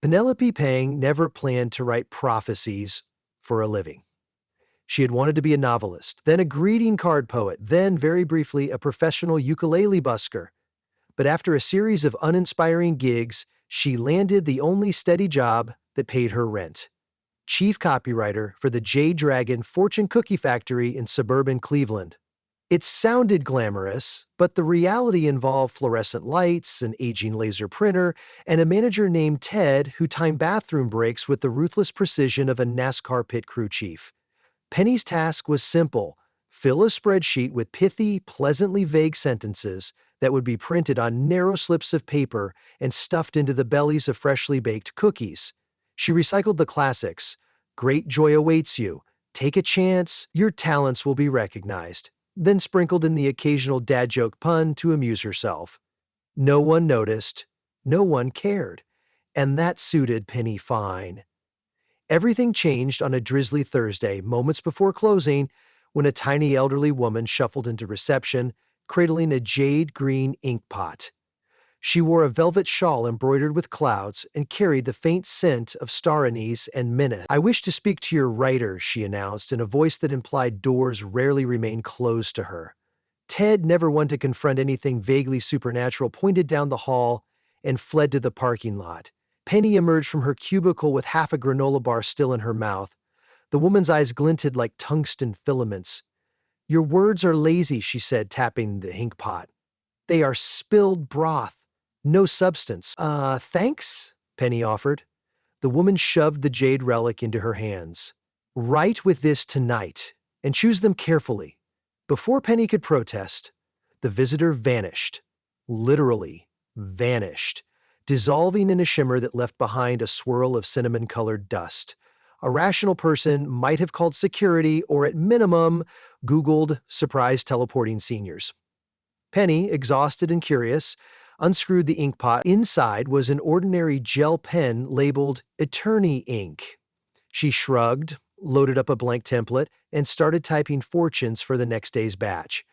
Penelope Pang never planned to write prophecies for a living. She had wanted to be a novelist, then a greeting card poet, then, very briefly, a professional ukulele busker. But after a series of uninspiring gigs, she landed the only steady job that paid her rent: chief copywriter for the Jade Dragon fortune cookie factory in suburban Cleveland. It sounded glamorous, but the reality involved fluorescent lights, an aging laser printer, and a manager named Ted who timed bathroom breaks with the ruthless precision of a NASCAR pit crew chief. Penny's task was simple: fill a spreadsheet with pithy, pleasantly vague sentences that would be printed on narrow slips of paper and stuffed into the bellies of freshly baked cookies. She recycled the classics: "Great joy awaits you," "Take a chance," "Your talents will be recognized," then sprinkled in the occasional dad joke pun to amuse herself. No one noticed, no one cared, and that suited Penny fine. Everything changed on a drizzly Thursday, moments before closing, when a tiny elderly woman shuffled into reception, cradling a jade green ink pot. She wore a velvet shawl embroidered with clouds and carried the faint scent of star anise and mint. "I wish to speak to your writer," she announced in a voice that implied doors rarely remain closed to her. Ted, never one to confront anything vaguely supernatural, pointed down the hall and fled to the parking lot. Penny emerged from her cubicle with half a granola bar still in her mouth. The woman's eyes glinted like tungsten filaments. "Your words are lazy," she said, tapping the ink pot. "They are spilled broth. No substance." Thanks," Penny offered. The woman shoved the jade relic into her hands. "Write with this tonight, and choose them carefully." Before Penny could protest, the visitor vanished. Literally vanished, dissolving in a shimmer that left behind a swirl of cinnamon-colored dust. A rational person might have called security or, at minimum, Googled surprise teleporting seniors. Penny, exhausted and curious, unscrewed the ink pot. Inside was an ordinary gel pen labeled Eternity Ink. She shrugged, loaded up a blank template, and started typing fortunes for the next day's batch.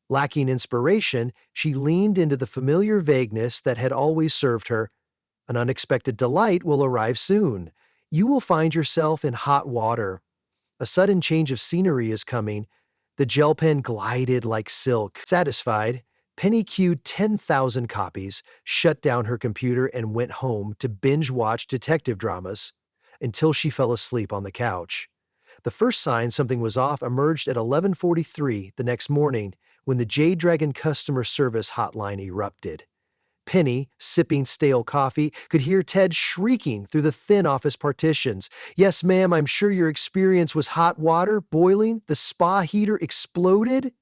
Lacking inspiration, she leaned into the familiar vagueness that had always served her. "An unexpected delight will arrive soon. You will find yourself in hot water. A sudden change of scenery is coming." The gel pen glided like silk. Satisfied, Penny queued 10,000 copies, shut down her computer, and went home to binge-watch detective dramas until she fell asleep on the couch. The first sign something was off emerged at 11:43 the next morning when the Jade Dragon customer service hotline erupted. Penny, sipping stale coffee, could hear Ted shrieking through the thin office partitions. "Yes, ma'am, I'm sure your experience was hot water, boiling, the spa heater exploded?"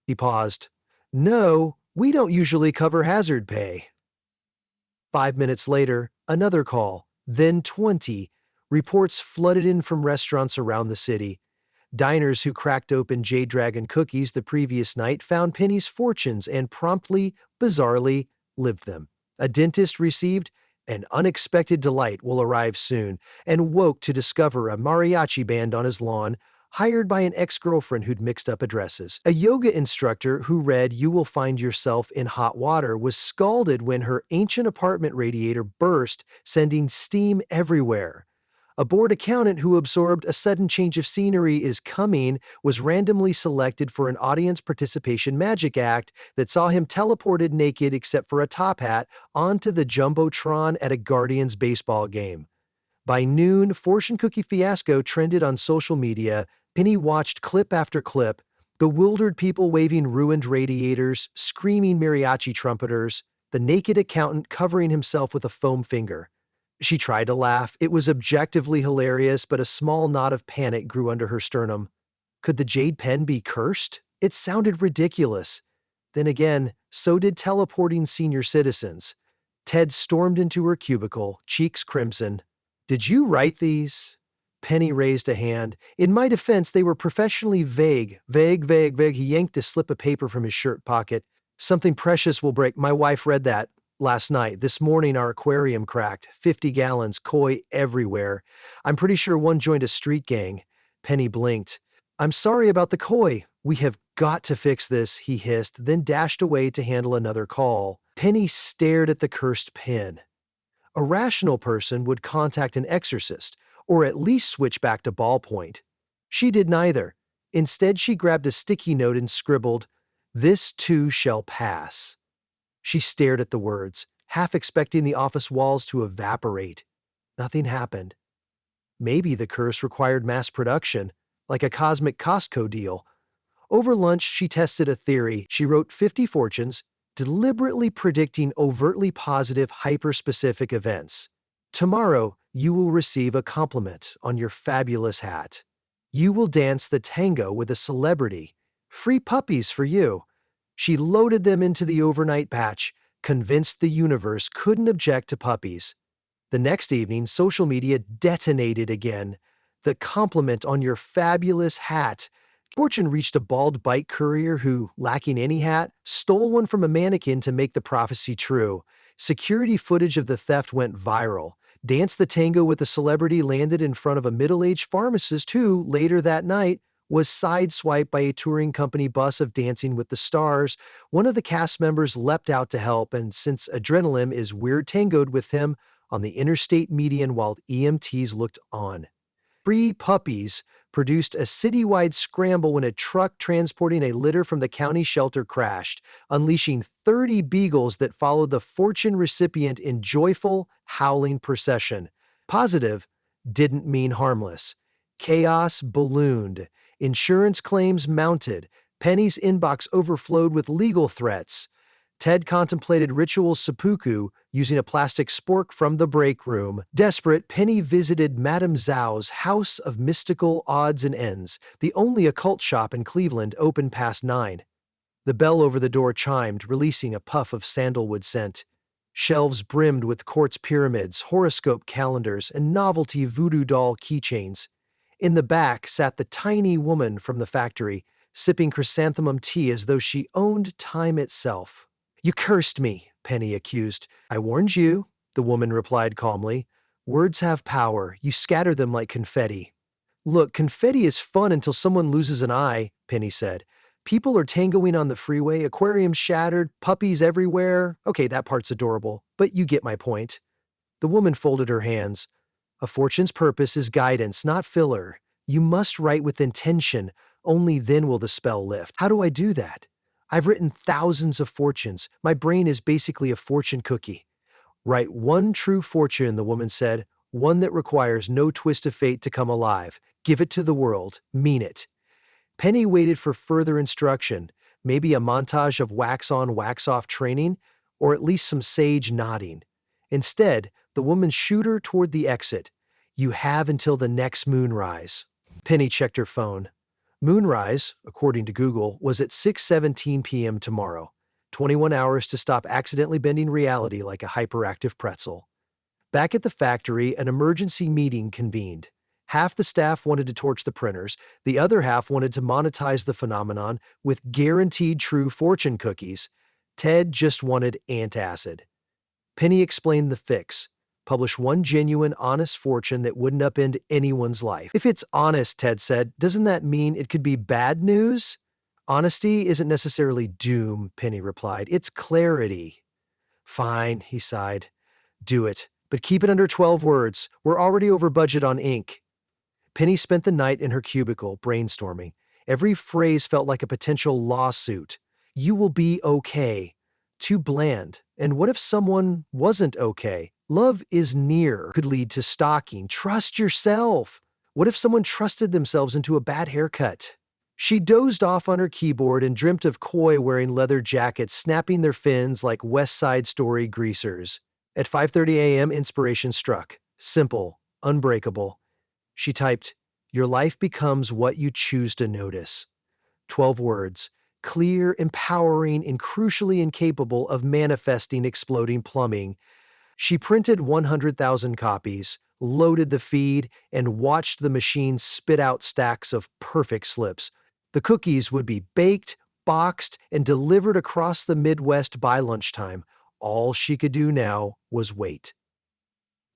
He paused. "No, we don't usually cover hazard pay." 5 minutes later, another call, then 20. Reports flooded in from restaurants around the city. Diners who cracked open Jade Dragon cookies the previous night found Penny's fortunes and promptly, bizarrely, lived them. A dentist received "An unexpected delight will arrive soon," and woke to discover a mariachi band on his lawn, hired by an ex-girlfriend who'd mixed up addresses. A yoga instructor who read "You will find yourself in hot water" was scalded when her ancient apartment radiator burst, sending steam everywhere. A bored accountant who absorbed "A sudden change of scenery is coming" was randomly selected for an audience participation magic act that saw him teleported naked except for a top hat onto the Jumbotron at a Guardians baseball game. By noon, fortune cookie fiasco trended on social media. Penny watched clip after clip, bewildered people waving ruined radiators, screaming mariachi trumpeters, the naked accountant covering himself with a foam finger. She tried to laugh. It was objectively hilarious, but a small knot of panic grew under her sternum. Could the jade pen be cursed? It sounded ridiculous. Then again, so did teleporting senior citizens. Ted stormed into her cubicle, cheeks crimson. "Did you write these?" Penny raised a hand. In my defense, they were professionally vague. Vague. He yanked a slip of paper from his shirt pocket. "Something precious will break. My wife read that last night. This morning our aquarium cracked. 50 gallons, koi everywhere. I'm pretty sure one joined a street gang." Penny blinked. "I'm sorry about the koi. We have got to fix this," he hissed, then dashed away to handle another call. Penny stared at the cursed pen. A rational person would contact an exorcist, or at least switch back to ballpoint. She did neither. Instead, she grabbed a sticky note and scribbled, "This too shall pass." She stared at the words, half expecting the office walls to evaporate. Nothing happened. Maybe the curse required mass production, like a cosmic Costco deal. Over lunch, she tested a theory. She wrote 50 fortunes, deliberately predicting overtly positive, hyper-specific events. Tomorrow, you will receive a compliment on your fabulous hat. You will dance the tango with a celebrity. Free puppies for you. She loaded them into the overnight batch, convinced the universe couldn't object to puppies. The next evening, social media detonated again. The compliment on your fabulous hat. Fortune reached a bald bike courier who, lacking any hat, stole one from a mannequin to make the prophecy true. Security footage of the theft went viral. Dance the Tango with a Celebrity landed in front of a middle-aged pharmacist who, later that night, was sideswiped by a touring company bus of Dancing with the Stars. One of the cast members leapt out to help, and since adrenaline is weird tangoed with him on the interstate median while EMTs looked on. Free puppies produced a citywide scramble when a truck transporting a litter from the county shelter crashed, unleashing 30 beagles that followed the fortune recipient in joyful, howling procession. Positive didn't mean harmless. Chaos ballooned. Insurance claims mounted. Penny's inbox overflowed with legal threats. Ted contemplated ritual seppuku using a plastic spork from the break room. Desperate, Penny visited Madame Zhao's House of Mystical Odds and Ends, the only occult shop in Cleveland open past 9. The bell over the door chimed, releasing a puff of sandalwood scent. Shelves brimmed with quartz pyramids, horoscope calendars, and novelty voodoo doll keychains. In the back sat the tiny woman from the factory, sipping chrysanthemum tea as though she owned time itself. "You cursed me," Penny accused. "I warned you," the woman replied calmly. "Words have power. You scatter them like confetti." "Look, confetti is fun until someone loses an eye," Penny said. "People are tangoing on the freeway, aquariums shattered, puppies everywhere. Okay, that part's adorable, but you get my point." The woman folded her hands. "A fortune's purpose is guidance, not filler. You must write with intention. Only then will the spell lift." "How do I do that?" "I've written thousands of fortunes. My brain is basically a fortune cookie." "Write one true fortune," the woman said, "one that requires no twist of fate to come alive. Give it to the world. Mean it." Penny waited for further instruction, maybe a montage of wax-on, wax-off training, or at least some sage nodding. Instead, the woman shooed her toward the exit. "You have until the next moonrise." Penny checked her phone. Moonrise, according to Google, was at 6:17 p.m. tomorrow. 21 hours to stop accidentally bending reality like a hyperactive pretzel. Back at the factory, an emergency meeting convened. Half the staff wanted to torch the printers, the other half wanted to monetize the phenomenon with guaranteed true fortune cookies. Ted just wanted antacid. Penny explained the fix. Publish one genuine, honest fortune that wouldn't upend anyone's life. "If it's honest," Ted said, "doesn't that mean it could be bad news?" "Honesty isn't necessarily doom," Penny replied. "It's clarity." "Fine," he sighed. "Do it, but keep it under 12 words. We're already over budget on ink." Penny spent the night in her cubicle, brainstorming. Every phrase felt like a potential lawsuit. "You will be okay." Too bland. And what if someone wasn't okay? "Love is near" could lead to stalking. "Trust yourself." What if someone trusted themselves into a bad haircut? She dozed off on her keyboard and dreamt of koi wearing leather jackets snapping their fins like West Side Story greasers. At 5:30 a.m., inspiration struck. Simple, unbreakable. She typed, "Your life becomes what you choose to notice." 12 words. Clear, empowering, and crucially incapable of manifesting exploding plumbing. She printed 100,000 copies, loaded the feed, and watched the machine spit out stacks of perfect slips. The cookies would be baked, boxed, and delivered across the Midwest by lunchtime. All she could do now was wait.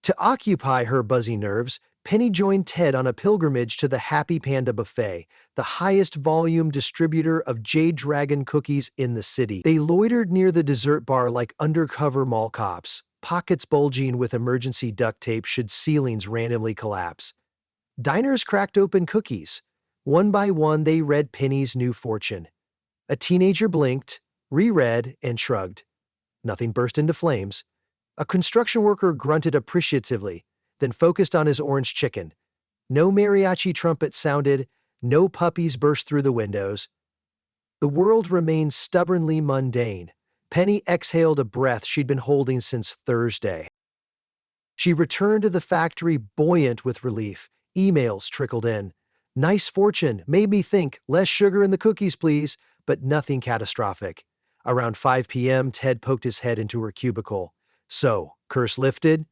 To occupy her buzzy nerves, Penny joined Ted on a pilgrimage to the Happy Panda Buffet, the highest volume distributor of Jade Dragon cookies in the city. They loitered near the dessert bar like undercover mall cops. pockets bulging with emergency duct tape should ceilings randomly collapse. Diners cracked open cookies. One by one, they read Penny's new fortune. A teenager blinked, reread, and shrugged. Nothing burst into flames. A construction worker grunted appreciatively, then focused on his orange chicken. No mariachi trumpet sounded, no puppies burst through the windows. The world remained stubbornly mundane. Penny exhaled a breath she'd been holding since Thursday. She returned to the factory buoyant with relief. Emails trickled in. Nice fortune, made me think, less sugar in the cookies, please, but nothing catastrophic. Around 5 p.m., Ted poked his head into her cubicle. So, curse lifted?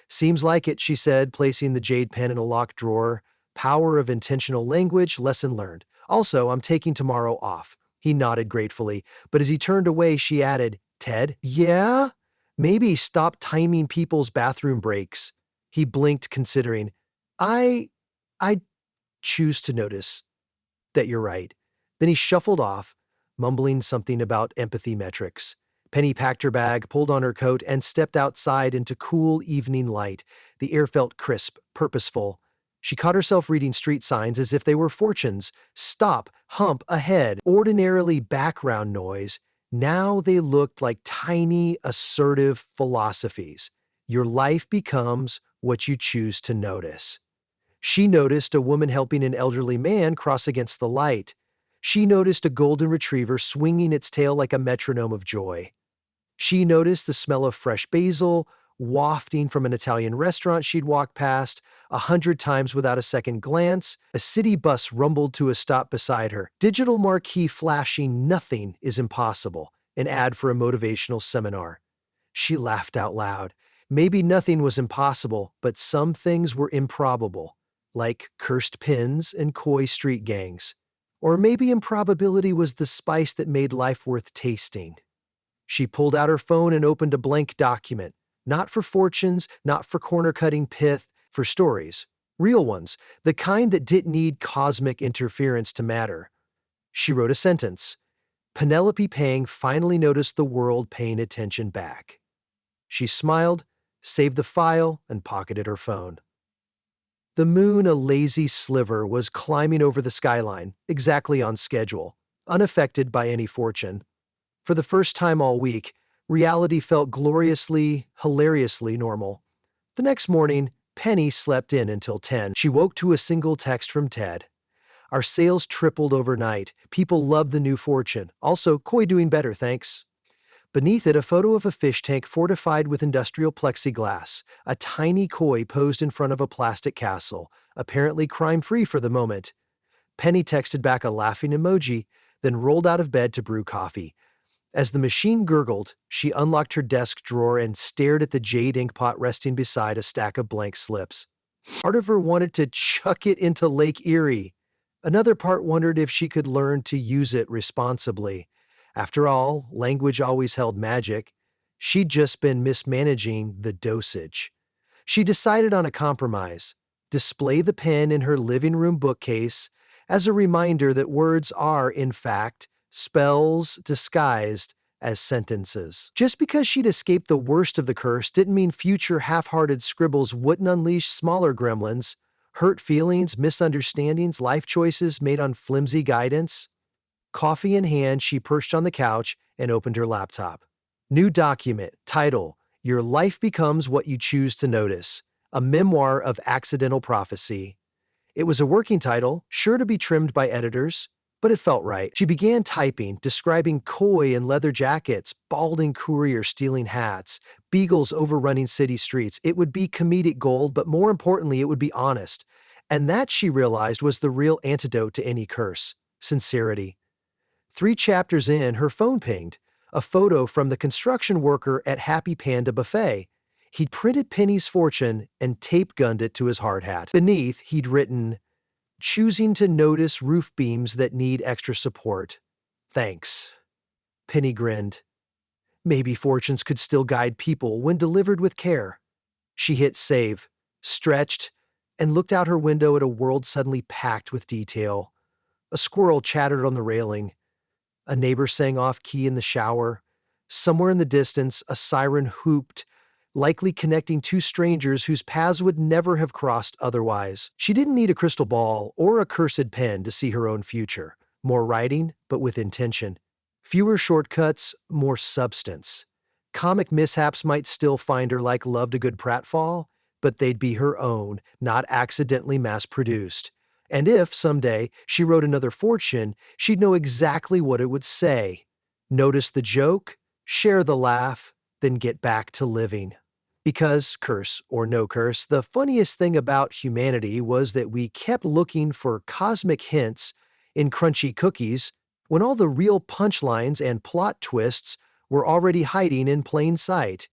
Seems like it, she said, placing the jade pen in a locked drawer. Power of intentional language, lesson learned. Also, I'm taking tomorrow off. He nodded gratefully, but as he turned away, she added, Ted? Yeah? Maybe stop timing people's bathroom breaks. He blinked, considering. I choose to notice that you're right. Then he shuffled off, mumbling something about empathy metrics. Penny packed her bag, pulled on her coat, and stepped outside into cool evening light. The air felt crisp, purposeful. She caught herself reading street signs as if they were fortunes. Stop, hump, ahead. Ordinarily background noise. Now they looked like tiny, assertive philosophies. Your life becomes what you choose to notice. She noticed a woman helping an elderly man cross against the light. She noticed a golden retriever swinging its tail like a metronome of joy. She noticed the smell of fresh basil wafting from an Italian restaurant she'd walked past 100 times without a second glance. A city bus rumbled to a stop beside her. Digital marquee flashing, "Nothing is impossible," an ad for a motivational seminar. She laughed out loud. Maybe nothing was impossible, but some things were improbable, like cursed pins and coy street gangs. Or maybe improbability was the spice that made life worth tasting. She pulled out her phone and opened a blank document. Not for fortunes, not for corner-cutting pith, for stories. Real ones, the kind that didn't need cosmic interference to matter. She wrote a sentence. Penelope Pang finally noticed the world paying attention back. She smiled, saved the file, and pocketed her phone. The moon, a lazy sliver, was climbing over the skyline, exactly on schedule, unaffected by any fortune. For the first time all week, reality felt gloriously, hilariously normal. The next morning, Penny slept in until 10. She woke to a single text from Ted. Our sales tripled overnight. People love the new fortune. Also, koi doing better, thanks. Beneath it, a photo of a fish tank fortified with industrial plexiglass. A tiny koi posed in front of a plastic castle, apparently crime-free for the moment. Penny texted back a laughing emoji, then rolled out of bed to brew coffee. As the machine gurgled, she unlocked her desk drawer and stared at the jade inkpot resting beside a stack of blank slips. Part of her wanted to chuck it into Lake Erie. Another part wondered if she could learn to use it responsibly. After all, language always held magic. She'd just been mismanaging the dosage. She decided on a compromise. Display the pen in her living room bookcase as a reminder that words are, in fact, spells disguised as sentences. Just because she'd escaped the worst of the curse didn't mean future half-hearted scribbles wouldn't unleash smaller gremlins. Hurt feelings, misunderstandings, life choices made on flimsy guidance. Coffee in hand, she perched on the couch and opened her laptop. New document, title, Your Life Becomes What You Choose to Notice, a memoir of accidental prophecy. It was a working title, sure to be trimmed by editors, but it felt right. She began typing, describing koi in leather jackets, balding couriers stealing hats, beagles overrunning city streets. It would be comedic gold, but more importantly, it would be honest. And that, she realized, was the real antidote to any curse: sincerity. 3 chapters in, her phone pinged. A photo from the construction worker at Happy Panda Buffet. He'd printed Penny's fortune and tape-gunned it to his hard hat. Beneath, he'd written, choosing to notice roof beams that need extra support. Thanks. Penny grinned. Maybe fortunes could still guide people when delivered with care. She hit save, stretched, and looked out her window at a world suddenly packed with detail. A squirrel chattered on the railing. A neighbor sang off-key in the shower. Somewhere in the distance, a siren hooped, likely connecting two strangers whose paths would never have crossed otherwise. She didn't need a crystal ball or a cursed pen to see her own future. More writing, but with intention. Fewer shortcuts, more substance. Comic mishaps might still find her like Loved a Good Pratfall, but they'd be her own, not accidentally mass-produced. And if, someday, she wrote another fortune, she'd know exactly what it would say. Notice the joke, share the laugh, then get back to living. Because, curse or no curse, the funniest thing about humanity was that we kept looking for cosmic hints in crunchy cookies when all the real punchlines and plot twists were already hiding in plain sight.